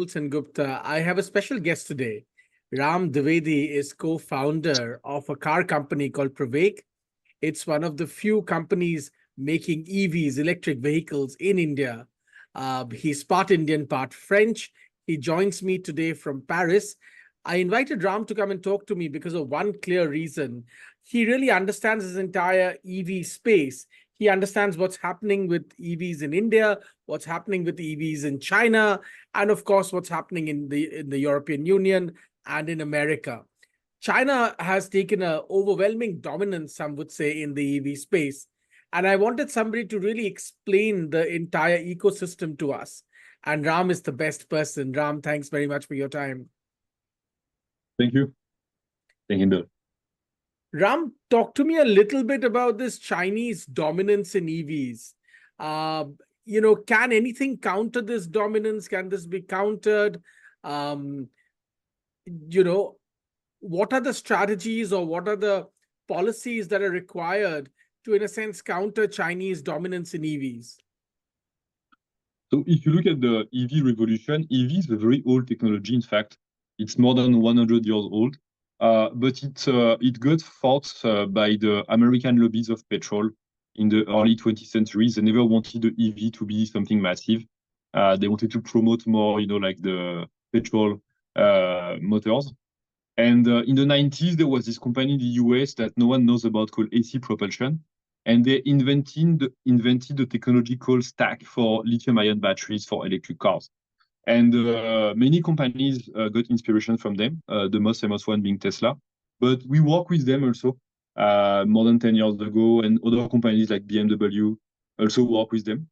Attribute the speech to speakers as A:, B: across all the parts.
A: Hindol Sengupta. I have a special guest today. Ram Divedi is co-founder of a car company called Pravaig. It's one of the few companies making EVs, electric vehicles in India. He's part Indian, part French. He joins me today from Paris. I invited Ram to come and talk to me because of one clear reason. He really understands his entire EV space. He understands what's happening with EVs in India, what's happening with EVs in China, and of course, what's happening in the European Union and in America. China has taken an overwhelming dominance, some would say, in the EV space. And I wanted somebody to really explain the entire ecosystem to us. And Ram is the best person. Ram, thanks very much for your time.
B: Thank you. Thank you.
A: Ram, talk to me a little bit about this Chinese dominance in EVs. Can anything counter this dominance? Can this be countered? What are the strategies or what are the policies that are required to, in a sense, counter Chinese dominance in EVs?
B: So if you look at the EV revolution, EV is a very old technology. In fact, it's more than 100 years old. But it got fought by the American lobbies of petrol in the early 20th century. They never wanted the EV to be something massive. They wanted to promote more, like the petrol motors. And in the 90s, there was this company in the US that no one knows about called AC Propulsion. And they invented the technology called stack for lithium-ion batteries for electric cars. And many companies got inspiration from them, the most famous one being Tesla. But we work with them also more than 10 years ago, and other companies like BMW also work with them.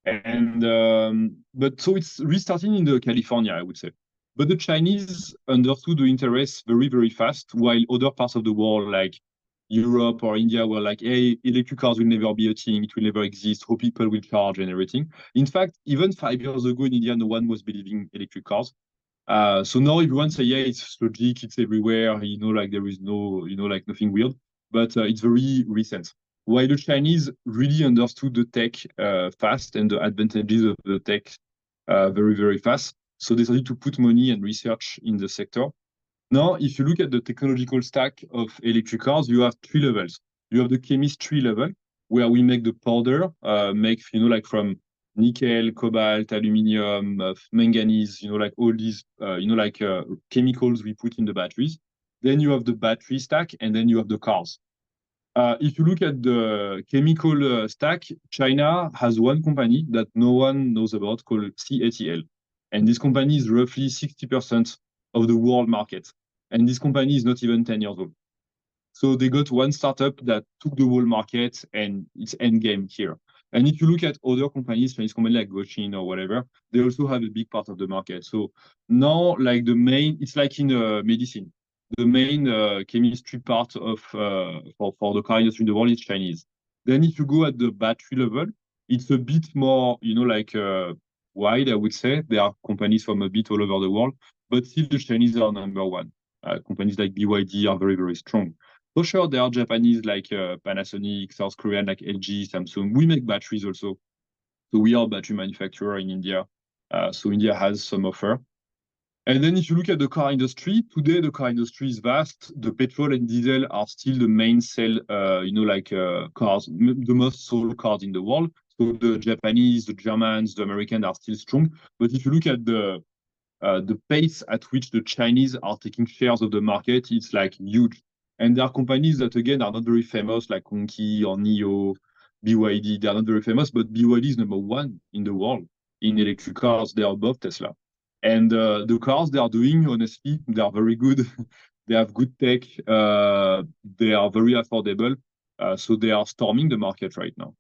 B: And but so it's restarting in California, I would say. But the Chinese understood the interest very, very fast, while other parts of the world, like Europe or India, were like, hey, electric cars will never be a thing, it will never exist, how people will charge and everything. In fact, even 5 years ago in India, no one was believing electric cars. So now everyone say, yeah, it's logic, it's everywhere, like there is no, like nothing weird. But it's very recent. While the Chinese really understood the tech fast and the advantages of the tech very, very fast. So they started to put money and research in the sector. Now, if you look at the technological stack of electric cars, you have 3 levels. You have the chemistry level, where we make the powder, like from nickel, cobalt, aluminium, manganese, like all these, chemicals we put in the batteries. Then you have the battery stack, and then you have the cars. If you look at the chemical stack, China has one company that no one knows about called CATL. And this company is roughly 60% of the world market. And this company is not even 10 years old. So they got one startup that took the whole market and it's endgame here. And if you look at other companies, Chinese companies like Goshin or whatever, they also have a big part of the market. So now, like it's like in medicine. The main chemistry part of for the car industry in the world is Chinese. Then if you go at the battery level, it's a bit more, wide, I would say. There are companies from a bit all over the world, but still the Chinese are number one. Companies like BYD are very, very strong. For sure, there are Japanese like Panasonic, South Korean like LG, Samsung. We make batteries also. So we are a battery manufacturer in India. So India has some offer. And then if you look at the car industry, today the car industry is vast. The petrol and diesel are still the main sell, cars, the most sold cars in the world. So the Japanese, the Germans, the Americans are still strong. But if you look at the pace at which the Chinese are taking shares of the market, it's like huge. And there are companies that, again, are not very famous, like Hongqi or NIO, BYD. They are not very famous, but BYD is number one in the world in electric cars. They are above Tesla. And the cars they are doing, honestly, they are very good. They have good tech. They are very affordable. So they are storming the market right now.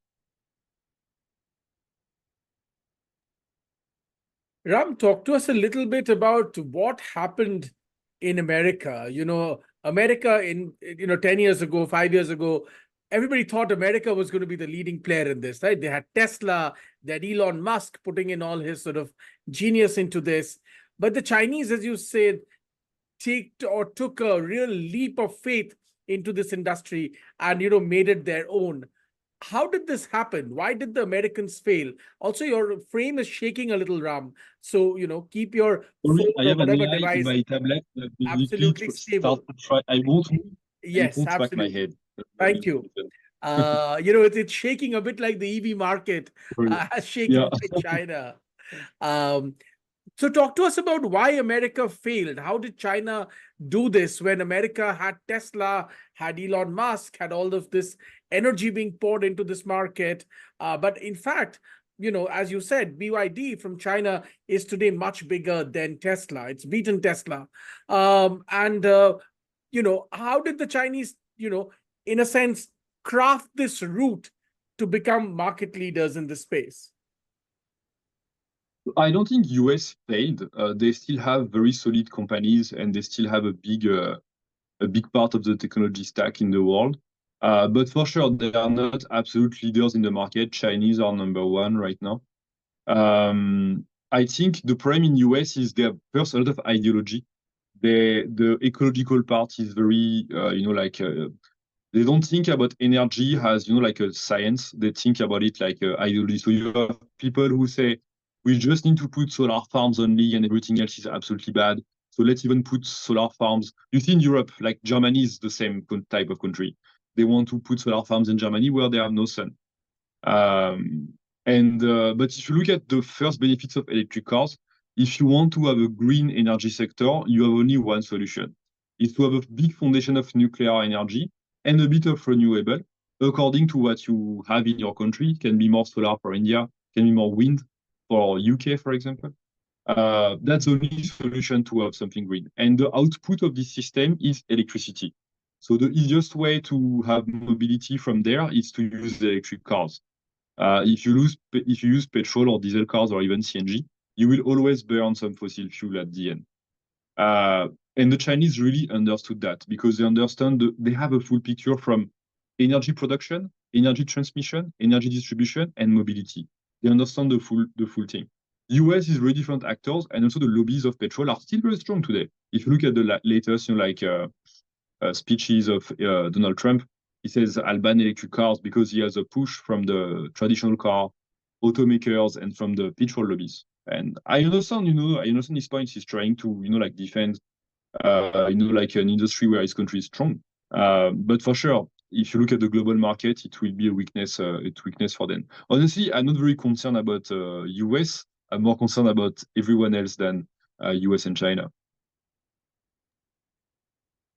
A: Ram, talk to us a little bit about what happened in America. America 10 years ago, 5 years ago, everybody thought America was going to be the leading player in this, right? They had Tesla, they had Elon Musk putting in all his sort of genius into this. But the Chinese, as you said, took a real leap of faith into this industry and, made it their own. how did this happen? Why did the Americans fail? Also, your frame is shaking a little, Ram. So, keep your
B: Sorry,
A: phone
B: I
A: or
B: have an
A: whatever
B: AI in
A: device
B: my tablet that basically
A: absolutely
B: start
A: stable.
B: to try. I won't move, and it
A: Yes,
B: won't track my
A: absolutely.
B: head. That's the
A: Thank
B: only
A: you.
B: reason.
A: It's shaking a bit like the EV market,
B: Sorry.
A: shaken
B: Yeah.
A: by China. Um, so talk to us about why America failed. How did China do this when America had Tesla, had Elon Musk, had all of this energy being poured into this market? But in fact, as you said, BYD from China is today much bigger than Tesla. It's beaten Tesla. How did the Chinese, in a sense, craft this route to become market leaders in this space?
B: I don't think US failed. They still have very solid companies, and they still have a big part of the technology stack in the world. But for sure, they are not absolute leaders in the market. Chinese are number one right now. I think the problem in US is there first a lot of ideology. The ecological part is very they don't think about energy as like a science. They think about it like ideology. So you have people who say we just need to put solar farms only, and everything else is absolutely bad. So let's even put solar farms. You see in Europe, like Germany is the same type of country. They want to put solar farms in Germany where they have no sun. Um, but if you look at the first benefits of electric cars, if you want to have a green energy sector, you have only one solution. It's to have a big foundation of nuclear energy and a bit of renewable, according to what you have in your country. It can be more solar for India, can be more wind for UK, for example. That's the only solution to have something green. And the output of this system is electricity. So the easiest way to have mobility from there is to use the electric cars. If you use petrol or diesel cars or even CNG, you will always burn some fossil fuel at the end. Uh, and the Chinese really understood that because they understand they have a full picture from energy production, energy transmission, energy distribution, and mobility. They understand the full thing. US is very different actors, and also the lobbies of petrol are still very strong today. If you look at the latest, speeches of Donald Trump, he says I'll ban electric cars because he has a push from the traditional car automakers and from the petrol lobbies. And I understand his point. He's trying to, defend, like an industry where his country is strong. But for sure, if you look at the global market, it will be a weakness. It's weakness for them. Honestly, I'm not very concerned about US. I'm more concerned about everyone else than US and China.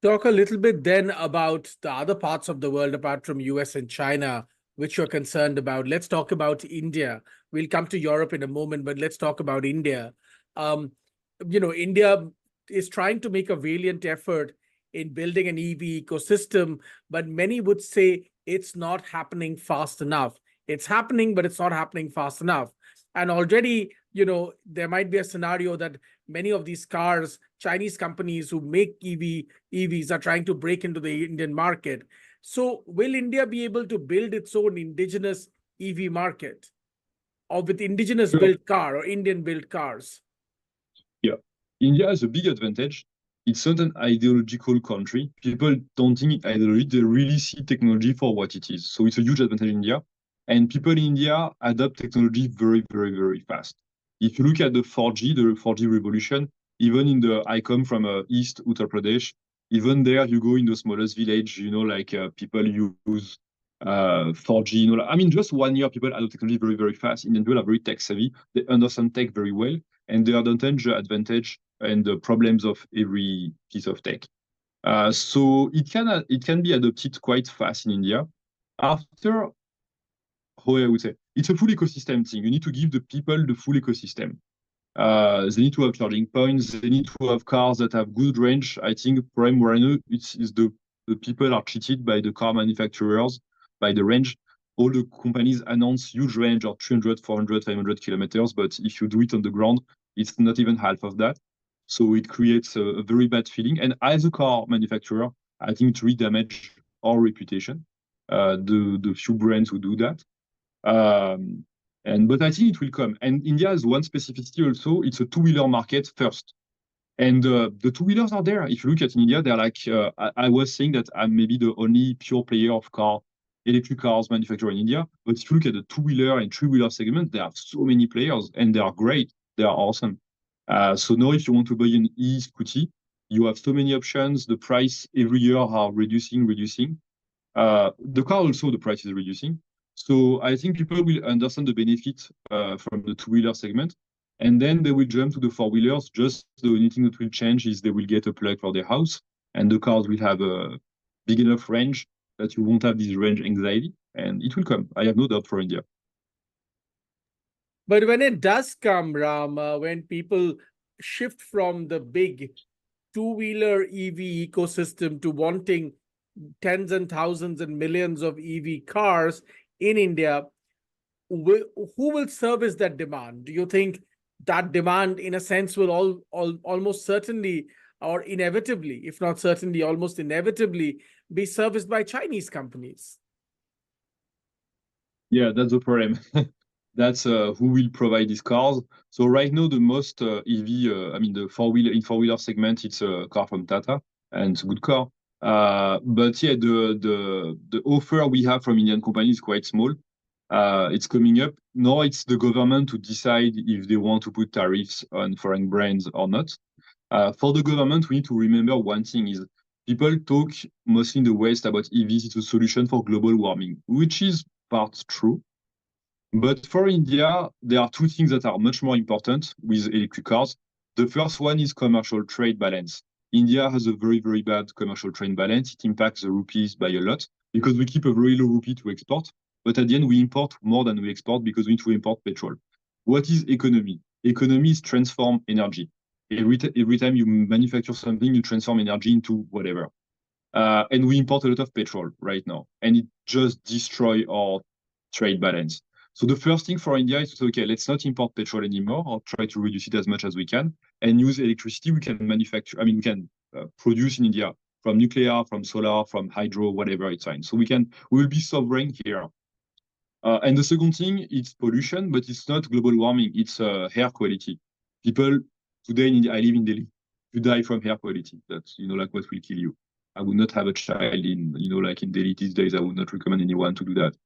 A: Talk a little bit then about the other parts of the world apart from US and China, which you're concerned about. Let's talk about India. We'll come to Europe in a moment, but let's talk about India. India is trying to make a valiant effort in building an EV ecosystem, but many would say it's not happening fast enough. It's happening, but it's not happening fast enough. And already, there might be a scenario that many of these cars, Chinese companies who make EVs are trying to break into the Indian market. So will India be able to build its own indigenous EV market or with indigenous built car or Indian built cars?
B: Yeah. India has a big advantage. It's not an ideological country. People don't think ideology, they really see technology for what it is. So it's a huge advantage in India. And people in India adopt technology very, very, very fast. If you look at the 4G revolution, even in I come from East Uttar Pradesh, even there you go in the smallest village, people use 4G, I mean, just 1 year, people adopt technology very, very fast. Indian people are very tech savvy. They understand tech very well and the advantage and the problems of every piece of tech. So it can be adopted quite fast in India. After, how I would say, it's a full ecosystem thing. You need to give the people the full ecosystem. They need to have charging points. They need to have cars that have good range. I think prime where I know is the people are cheated by the car manufacturers by the range. All the companies announce huge range of 300, 400, 500 kilometers, but if you do it on the ground, it's not even half of that. So it creates a very bad feeling. And as a car manufacturer, I think it really damages our reputation. The few brands who do that. Um, but I think it will come. And India has one specificity also. It's a two-wheeler market first. And the two-wheelers are there. If you look at India, they're like, I was saying that I'm maybe the only pure player of car electric cars manufactured in India. But if you look at the two-wheeler and three-wheeler segment, there are so many players, and they are great. They are awesome. So now, if you want to buy an e-scooty, you have so many options. The price every year are reducing. The car also, the price is reducing. So I think people will understand the benefit from the two-wheeler segment, and then they will jump to the four-wheelers. Just the only thing that will change is they will get a plug for their house, and the cars will have a big enough range that you won't have this range anxiety, and it will come. I have no doubt for India.
A: But when it does come, Ram, when people shift from the big two-wheeler EV ecosystem to wanting tens and thousands and millions of EV cars in India, who will service that demand? Do you think that demand, in a sense, will almost certainly or inevitably, if not certainly, almost inevitably, be serviced by Chinese companies?
B: Yeah, that's the problem. That's who will provide these cars. So right now, the most EV, I mean, the four-wheeler segment, it's a car from Tata, and it's a good car. But yeah, the offer we have from Indian companies is quite small. It's coming up. Now it's the government to decide if they want to put tariffs on foreign brands or not. For the government, we need to remember one thing is people talk mostly in the West about EVs, it's a solution for global warming, which is part true. But for India, there are two things that are much more important with electric cars. The first one is commercial trade balance. India has a very, very bad commercial trade balance. It impacts the rupees by a lot because we keep a very low rupee to export. But at the end, we import more than we export because we need to import petrol. What is economy? Economy is transform energy. Every time you manufacture something, you transform energy into whatever. And we import a lot of petrol right now, and it just destroys our trade balance. So the first thing for India is to say, okay, let's not import petrol anymore, or try to reduce it as much as we can, and use electricity we can manufacture. I mean, we can produce in India from nuclear, from solar, from hydro, whatever it's fine. So we will be sovereign here. And the second thing, it's pollution, but it's not global warming. It's air quality. People today in India, I live in Delhi. You die from air quality. That's like what will kill you. I would not have a child in like in Delhi these days. I would not recommend anyone to do that.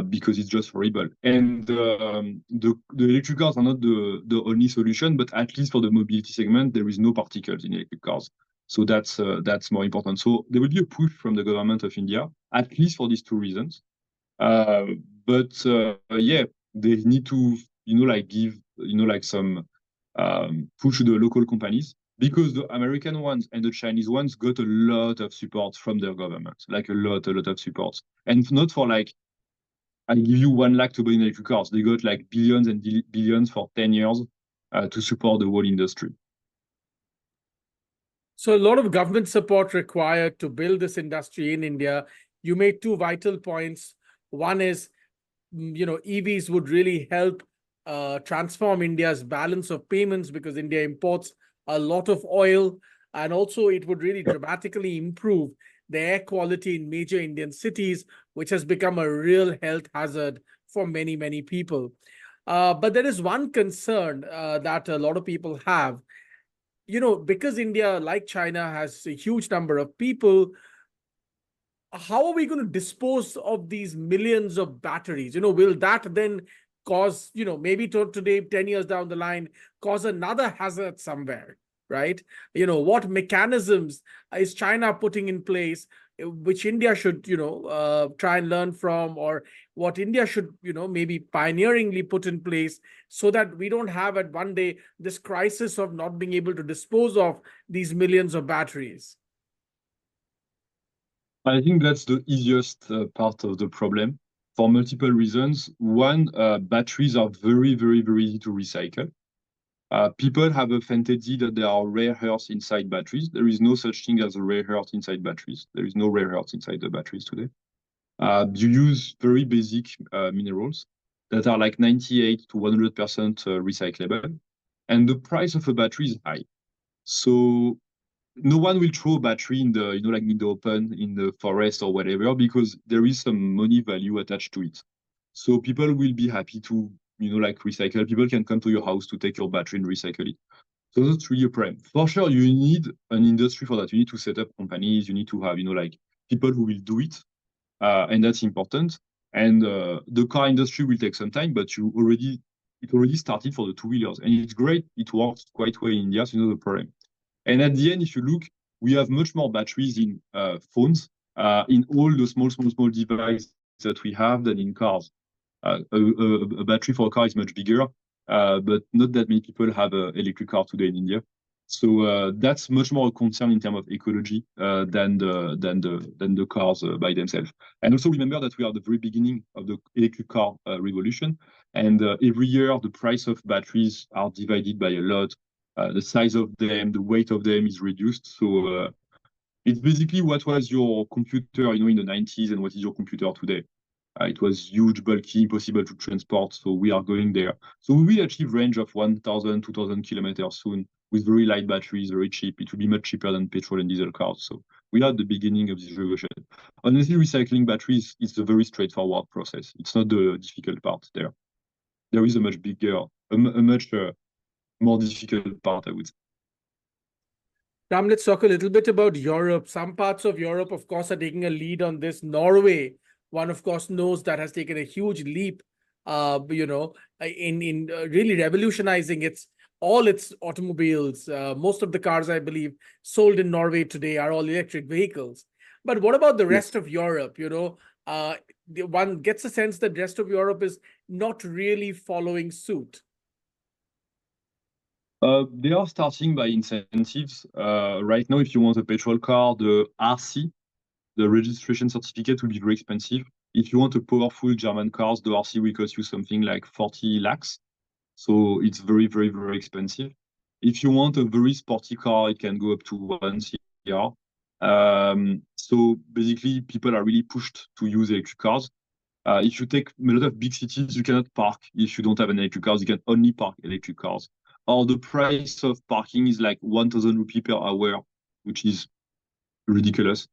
B: Because it's just horrible. And the electric cars are not the only solution, but at least for the mobility segment, there is no particles in electric cars. So that's more important. So there will be a push from the government of India, at least for these two reasons. But yeah, they need to like give like some push to the local companies, because the American ones and the Chinese ones got a lot of support from their government, like a lot of support, and not for like, I give you 1 lakh to buy an electric cars. They got like billions and billions for 10 years to support the whole industry.
A: So a lot of government support required to build this industry in India. You made two vital points. One is, EVs would really help transform India's balance of payments, because India imports a lot of oil, and also it would really dramatically improve the air quality in major Indian cities, which has become a real health hazard for many, many people. But there is one concern that a lot of people have. Because India, like China, has a huge number of people, how are we going to dispose of these millions of batteries? Will that then cause, maybe today, 10 years down the line, cause another hazard somewhere, right? What mechanisms is China putting in place, which India should, try and learn from, or what India should, maybe pioneeringly put in place, so that we don't have at one day this crisis of not being able to dispose of these millions of batteries?
B: I think that's the easiest part of the problem for multiple reasons. One, batteries are very, very, very easy to recycle. People have a fantasy that there are rare earths inside batteries. There is no such thing as a rare earth inside batteries. There is no rare earths inside the batteries today. You use very basic minerals that are like 98 to 100% recyclable. And the price of a battery is high. So no one will throw a battery in the, like in the open, in the forest or whatever, because there is some money value attached to it. So people will be happy to, like recycle. People can come to your house to take your battery and recycle it. So that's really a problem. For sure, you need an industry for that. You need to set up companies. You need to have, like people who will do it. and that's important. And the car industry will take some time, but it already started for the two-wheelers, and it's great. It works quite well in India, so you know the problem. And at the end, if you look, we have much more batteries in phones, in all the small devices that we have than in cars. A battery for a car is much bigger, but not that many people have an electric car today in India. So that's much more a concern in terms of ecology than the cars by themselves. And also remember that we are at the very beginning of the electric car revolution, and every year the price of batteries are divided by a lot. The size of them, the weight of them is reduced. So it's basically what was your computer, in the 90s, and what is your computer today. It was huge, bulky, impossible to transport. So we are going there. So we will achieve range of 1,000, 2,000 kilometers soon with very light batteries, very cheap. It will be much cheaper than petrol and diesel cars. So we are at the beginning of this revolution. Honestly, recycling batteries is a very straightforward process. It's not the difficult part there. There is a much bigger, a much more difficult part, I would say.
A: Ram, let's talk a little bit about Europe. Some parts of Europe, of course, are taking a lead on this. Norway, one, of course, knows that has taken a huge leap, in really revolutionizing all its automobiles. Most of the cars, I believe, sold in Norway today are all electric vehicles. But what about the rest of Europe? One gets a sense that the rest of Europe is not really following suit.
B: They are starting by incentives. Right now, if you want a petrol car, the RC, the registration certificate, will be very expensive. If you want a powerful German cars, the RC will cost you something like 40 lakhs. So it's very, very, very expensive. If you want a very sporty car, it can go up to 1 CR. So basically, people are really pushed to use electric cars. If you take a lot of big cities, you cannot park if you don't have an electric car. You can only park electric cars. Or the price of parking is like 1,000 rupees per hour, which is ridiculous.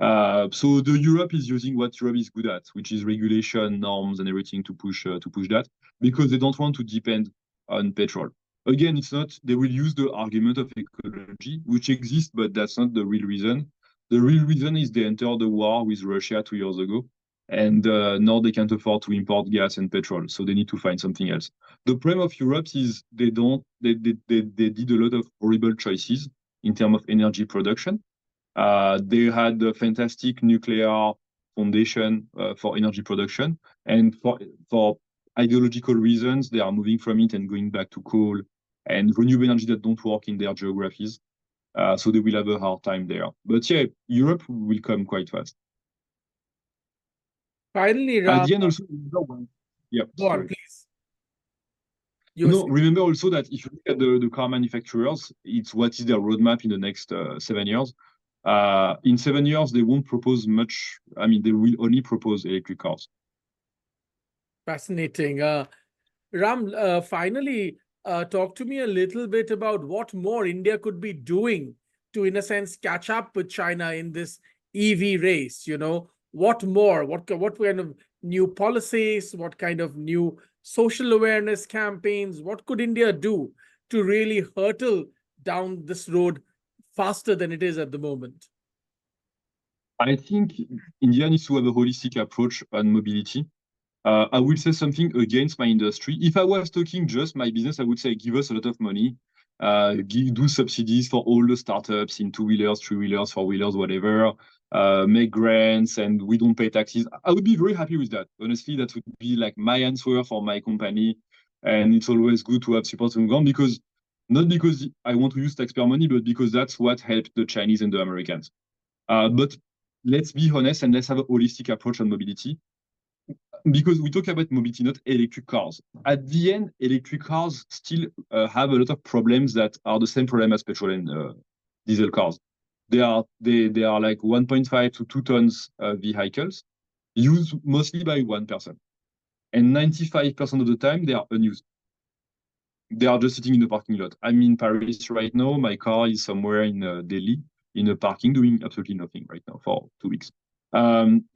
B: So the Europe is using what Europe is good at, which is regulation, norms, and everything to push that, because they don't want to depend on petrol. Again, it's not. They will use the argument of ecology, which exists, but that's not the real reason. The real reason is they entered the war with Russia 2 years ago, and now they can't afford to import gas and petrol, so they need to find something else. The problem of Europe is they did a lot of horrible choices in terms of energy production. They had a fantastic nuclear foundation for energy production, and for ideological reasons, they are moving from it and going back to coal and renewable energy that don't work in their geographies. So they will have a hard time there. But yeah, Europe will come quite fast.
A: Finally,
B: At
A: Ram,
B: the end, also, yeah,
A: go on,
B: sorry.
A: please.
B: Remember also that if you look at the car manufacturers, it's what is their roadmap in the next 7 years. In 7 years, they won't propose much. I mean, they will only propose electric cars.
A: Fascinating. Ram, finally, talk to me a little bit about what more India could be doing to, in a sense, catch up with China in this EV race. What more? What kind of new policies? What kind of new social awareness campaigns? What could India do to really hurtle down this road faster than it is at the moment?
B: I think India needs to have a holistic approach on mobility. I will say something against my industry. If I was talking just my business, I would say give us a lot of money, do subsidies for all the startups in two-wheelers, three-wheelers, four-wheelers, whatever, make grants, and we don't pay taxes. I would be very happy with that. Honestly, that would be like my answer for my company. And it's always good to have support from government, because not because I want to use taxpayer money, but because that's what helped the Chinese and the Americans. But let's be honest, and let's have a holistic approach on mobility, because we talk about mobility, not electric cars. At the end, electric cars still have a lot of problems that are the same problem as petrol and diesel cars. They are like 1.5 to 2 tons vehicles, used mostly by one person, and 95% of the time they are unused. They are just sitting in the parking lot. I'm in Paris right now. My car is somewhere in Delhi in a parking, doing absolutely nothing right now for 2 weeks.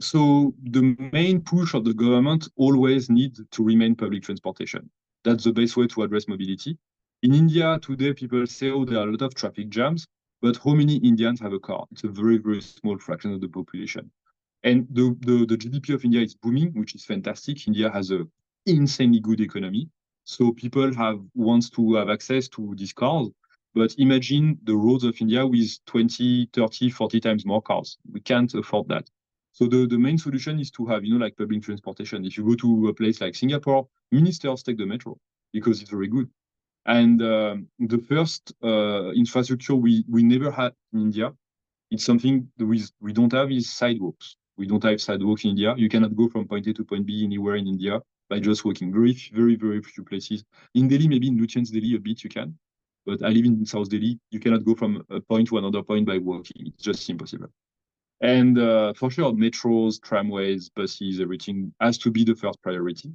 B: So the main push of the government always needs to remain public transportation. That's the best way to address mobility. In India today, people say, oh, there are a lot of traffic jams, but how many Indians have a car? It's a very, very small fraction of the population. And the GDP of India is booming, which is fantastic. India has a insanely good economy. So people wants to have access to these cars. But imagine the roads of India with 20, 30, 40 times more cars. We can't afford that. So the main solution is to have, like public transportation. If you go to a place like Singapore, ministers take the metro because it's very good. And the first infrastructure we never had in India, it's something that we don't have, is sidewalks. We don't have sidewalks in India. You cannot go from point A to point B anywhere in India by just walking. Very, very, very few places. In Delhi, maybe in Lutyens Delhi a bit you can, but I live in South Delhi. You cannot go from a point to another point by walking. It's just impossible. And for sure, metros, tramways, buses, everything has to be the first priority.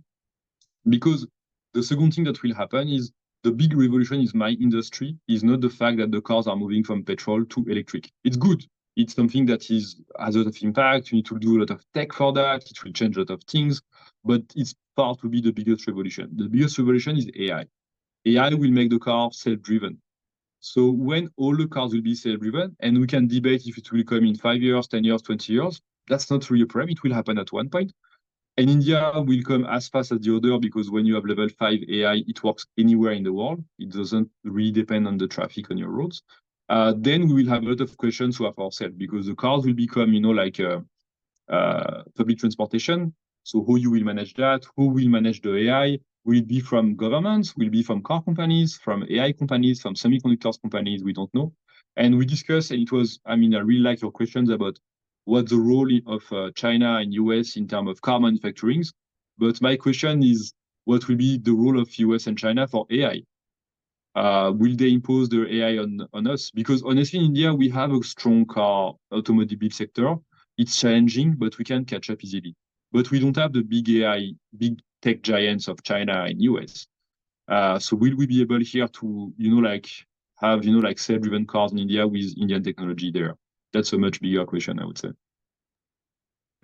B: Because the second thing that will happen is the big revolution is my industry is not the fact that the cars are moving from petrol to electric. It's good. It's something that has a lot of impact. You need to do a lot of tech for that. It will change a lot of things, but it's far to be the biggest revolution. The biggest revolution is AI. AI will make the car self-driven. So when all the cars will be self-driven, and we can debate if it will come in 5 years, 10 years, 20 years, that's not really a problem. It will happen at one point. And India will come as fast as the other because when you have level 5 AI, it works anywhere in the world. It doesn't really depend on the traffic on your roads. Then we will have a lot of questions to have ourselves because the cars will become, like public transportation. So how you will manage that? Who will manage the AI? Will it be from governments? Will it be from car companies, from AI companies, from semiconductors companies? We don't know. And we discussed, and I really like your questions about what's the role of China and US in terms of car manufacturing. But my question is, what will be the role of US and China for AI? Will they impose their AI on us? Because honestly, in India, we have a strong car automobile sector. It's challenging, but we can catch up easily. But we don't have the big AI, big tech giants of China and US. So will we be able here to, have, self-driven cars in India with Indian technology there? That's a much bigger question, I would say.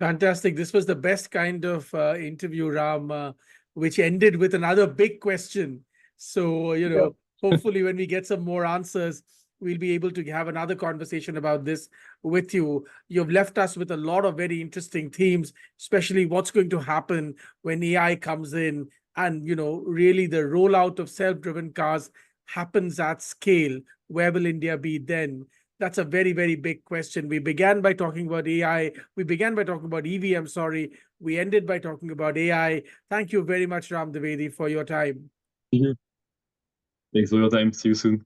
A: Fantastic. This was the best kind of interview, Ram, which ended with another big question. So, hopefully when we get some more answers, we'll be able to have another conversation about this with you. You've left us with a lot of very interesting themes, especially what's going to happen when AI comes in and, really the rollout of self-driven cars happens at scale. Where will India be then? That's a very, very big question. We began by talking about AI. We began by talking about EV, I'm sorry. We ended by talking about AI. Thank you very much, Ram Divedi, for your time.
B: Thanks for your time. See you soon.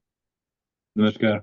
B: Namaskar.